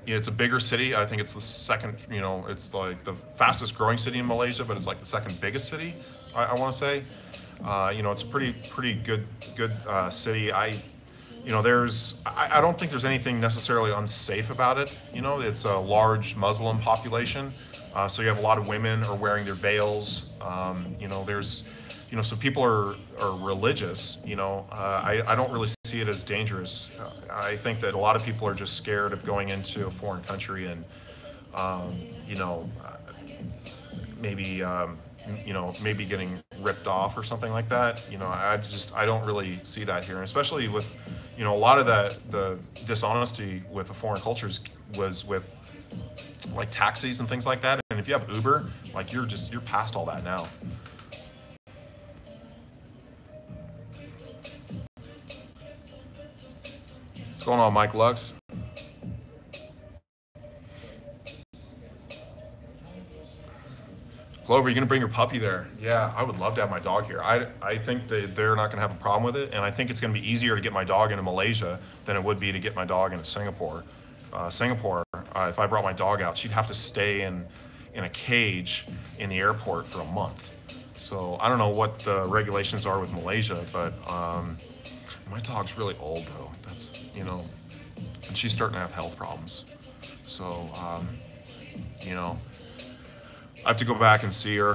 it's a bigger city. I think it's the second, it's like the fastest growing city in Malaysia, but it's like the second biggest city, I want to say. It's a pretty good city. I don't think there's anything necessarily unsafe about it. It's a large Muslim population, so you have a lot of women are wearing their veils. So people are religious. I don't really see it as dangerous. I think that a lot of people are just scared of going into a foreign country and, maybe getting ripped off or something like that. I don't really see that here, and especially with, a lot of the dishonesty with the foreign cultures was with like taxis and things like that. And if you have Uber, you're past all that now. What's going on, Mike Lux? Clover, you gonna bring your puppy there? Yeah, I would love to have my dog here. I think that they're not gonna have a problem with it, and I think it's gonna be easier to get my dog into Malaysia than it would be to get my dog into Singapore. Singapore, if I brought my dog out, she'd have to stay in a cage in the airport for a month. So I don't know what the regulations are with Malaysia, but my dog's really old though. That's, you know, and she's starting to have health problems. So, you know, I have to go back and see her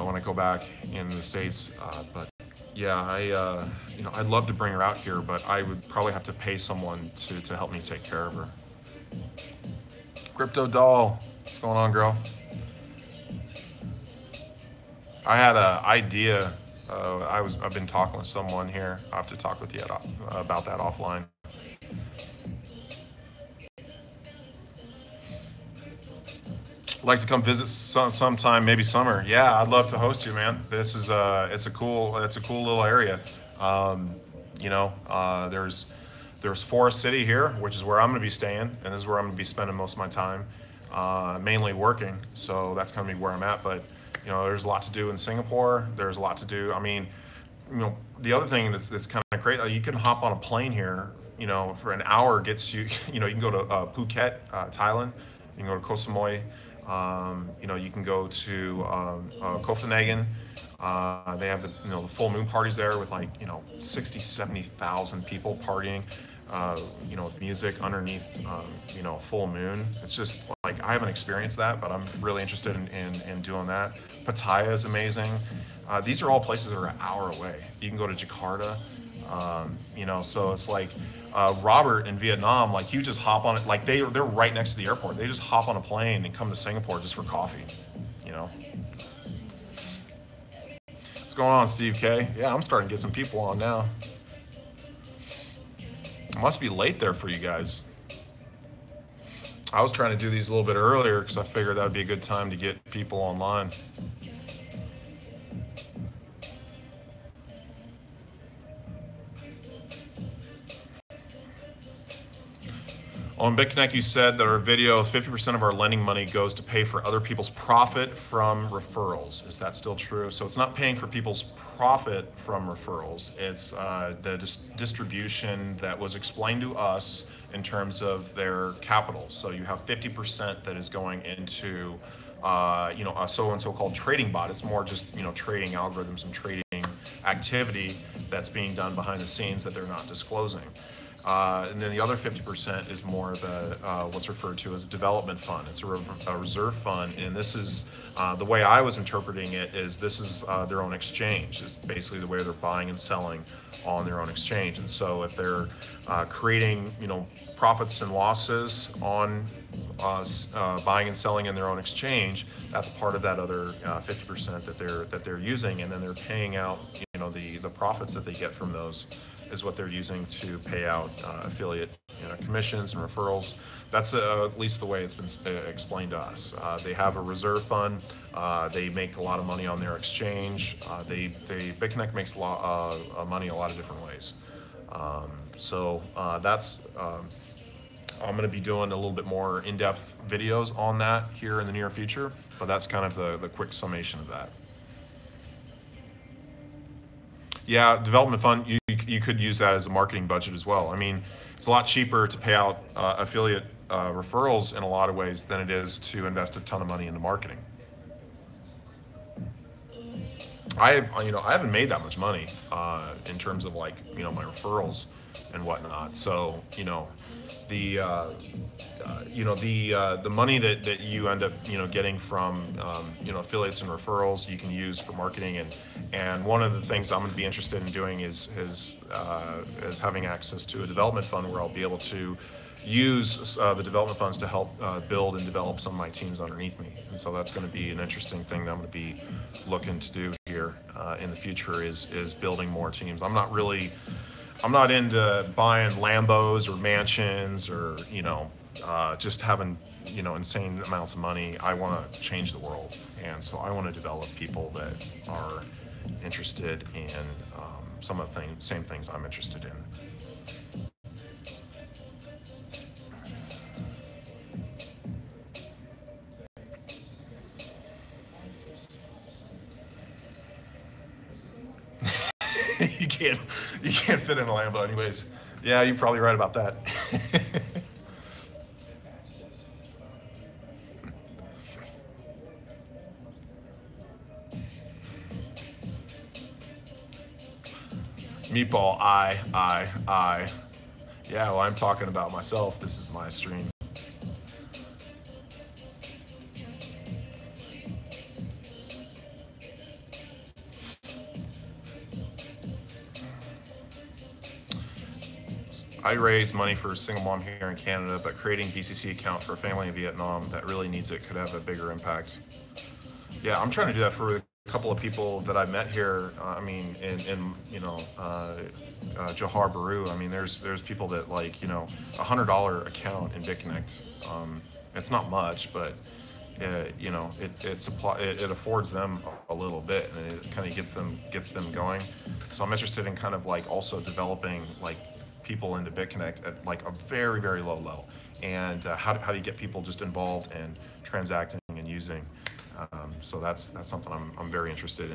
when I go back in the States. But yeah, you know, I'd love to bring her out here, but I would probably have to pay someone to help me take care of her. Crypto Doll, what's going on, girl? I had an idea. I've been talking with someone here. I have to talk with you about that offline. Like to come visit sometime, maybe summer. Yeah, I'd love to host you, man. This is it's a cool little area. You know, there's Forest City here, which is where I'm going to be staying, and this is where I'm going to be spending most of my time, mainly working. So that's going to be where I'm at. But you know, there's a lot to do in Singapore. There's a lot to do. I mean, you know, the other thing that's kind of great, you can hop on a plane here. You know, for an hour gets you. You know, you can go to Phuket, Thailand. You can go to Koh Samui. You know, you can go to Copenhagen. They have the full moon parties there with like 60, 70,000 people partying. You know, with music underneath full moon. It's just like I haven't experienced that, but I'm really interested in doing that. Pattaya is amazing. These are all places that are an hour away. You can go to Jakarta. You know, so it's like Robert in Vietnam, like you just hop on it, like they're right next to the airport. They just hop on a plane and come to Singapore just for coffee, you know. What's going on, Steve K? Yeah, I'm starting to get some people on now. It must be late there for you guys. I was trying to do these a little bit earlier because I figured that would be a good time to get people online. On BitConnect, you said that our video, 50% of our lending money goes to pay for other people's profit from referrals. Is that still true? So it's not paying for people's profit from referrals. It's the distribution that was explained to us in terms of their capital. So you have 50% that is going into a so-and-so called trading bot. It's more just trading algorithms and trading activity that's being done behind the scenes that they're not disclosing. And then the other 50% is more of what's referred to as a development fund. It's a reserve fund, and this is the way I was interpreting it is this is their own exchange. It's basically the way they're buying and selling on their own exchange. And so if they're creating profits and losses on buying and selling in their own exchange, that's part of that other 50% that they're using, and then they're paying out the profits that they get from those is what they're using to pay out affiliate commissions and referrals. That's at least the way it's been explained to us. They have a reserve fund. They make a lot of money on their exchange. BitConnect makes a lot of money a lot of different ways. So that's I'm going to be doing a little bit more in-depth videos on that here in the near future. But that's kind of the quick summation of that. Yeah, development fund, you could use that as a marketing budget as well. I mean, it's a lot cheaper to pay out affiliate referrals in a lot of ways than it is to invest a ton of money into marketing. I haven't made that much money in terms of like my referrals and whatnot. So the money that you end up getting from affiliates and referrals you can use for marketing, and one of the things I'm going to be interested in doing is having access to a development fund where I'll be able to use the development funds to help build and develop some of my teams underneath me. And so that's going to be an interesting thing that I'm going to be looking to do here in the future is building more teams. I'm not into buying Lambos or mansions or just having insane amounts of money. I want to change the world, and so I want to develop people that are interested in some of the same things I'm interested in. you can't fit in a Lambo anyways. Yeah, you're probably right about that. Meatball, I. Yeah, well, I'm talking about myself. This is my stream. I raise money for a single mom here in Canada, but creating BCC account for a family in Vietnam that really needs it could have a bigger impact. Yeah, I'm trying to do that for a couple of people that I met here. I mean, in Johar Baru. I mean, there's people that like, you know, $100 account in BitConnect. It's not much, but you know, it affords them a little bit, and it kind of gets them going. So I'm interested in kind of like also developing like people into BitConnect at like a very, very low level, and how do you get people just involved and transacting and using. So that's something I'm very interested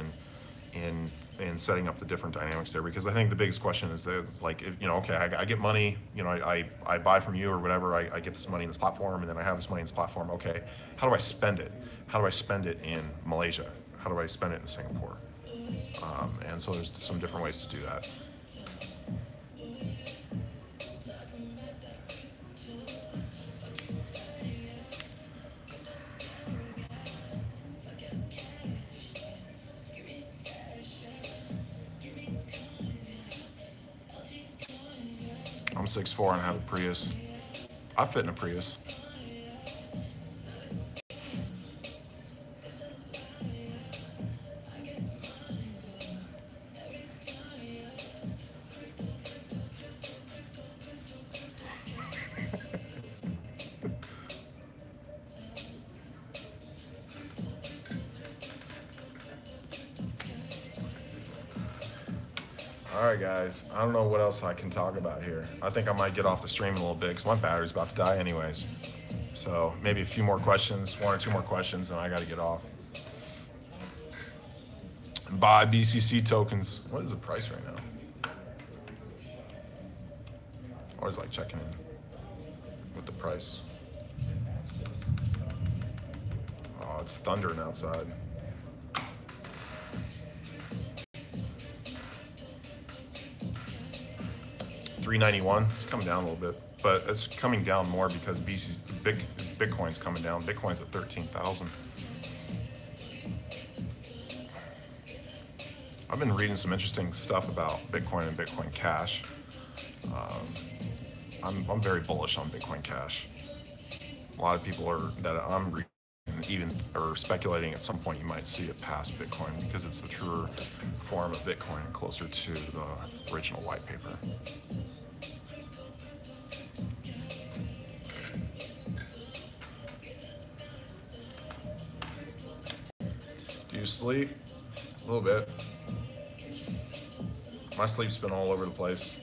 in setting up the different dynamics there, because I think the biggest question is that, like, if, you know, okay, I get money, you know, I buy from you or whatever, I get this money in this platform, and then I have this money in this platform. Okay, how do I spend it? How do I spend it in Malaysia? How do I spend it in Singapore? And so there's some different ways to do that. I'm 6'4" and have a Prius. I fit in a Prius. All right, guys, I don't know what else I can talk about here. I think I might get off the stream a little bit because my battery's about to die anyways. So maybe a few more questions, 1 or 2 more questions, and I got to get off. Buy BCC tokens. What is the price right now? Always like checking in with the price. Oh, it's thundering outside. $391. It's coming down a little bit, but it's coming down more because Bitcoin's coming down. Bitcoin's at 13,000. I've been reading some interesting stuff about Bitcoin and Bitcoin Cash. I'm very bullish on Bitcoin Cash. A lot of people that I'm reading even are speculating at some point you might see it pass Bitcoin because it's the truer form of Bitcoin, closer to the original white paper. Do you sleep? A little bit. My sleep's been all over the place.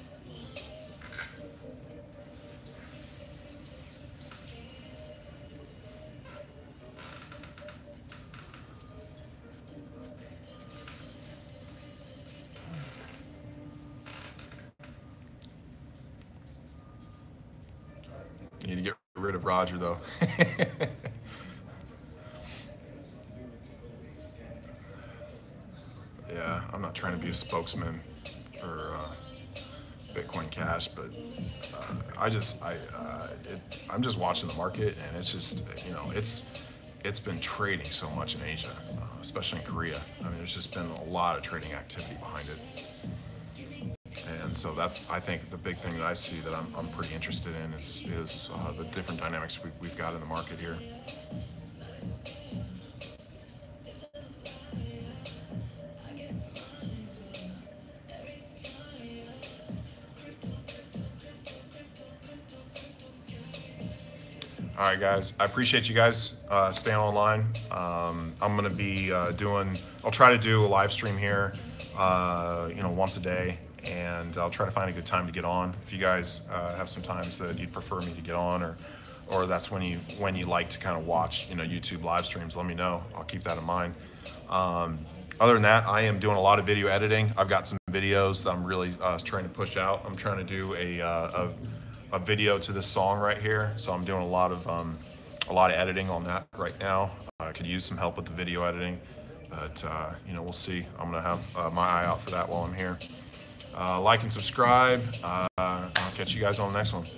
You need to get rid of Roger, though. Yeah, I'm not trying to be a spokesman for Bitcoin Cash, but I'm just watching the market, and it's just, you know, it's been trading so much in Asia, especially in Korea. I mean, there's just been a lot of trading activity behind it. And so that's, I think, the big thing that I see that I'm pretty interested in is the different dynamics we've got in the market here. All right, guys, I appreciate you guys staying online. I'm gonna be I'll try to do a live stream here, you know, once a day, and I'll try to find a good time to get on. If you guys have some times that you'd prefer me to get on, or that's when you like to kind of watch, you know, YouTube live streams, let me know. I'll keep that in mind. Other than that, I am doing a lot of video editing. I've got some videos that I'm really trying to push out. I'm trying to do a video to this song right here, so I'm doing a lot of editing on that right now. I could use some help with the video editing, but you know, we'll see. I'm gonna have my eye out for that while I'm here. Like and subscribe. I'll catch you guys on the next one.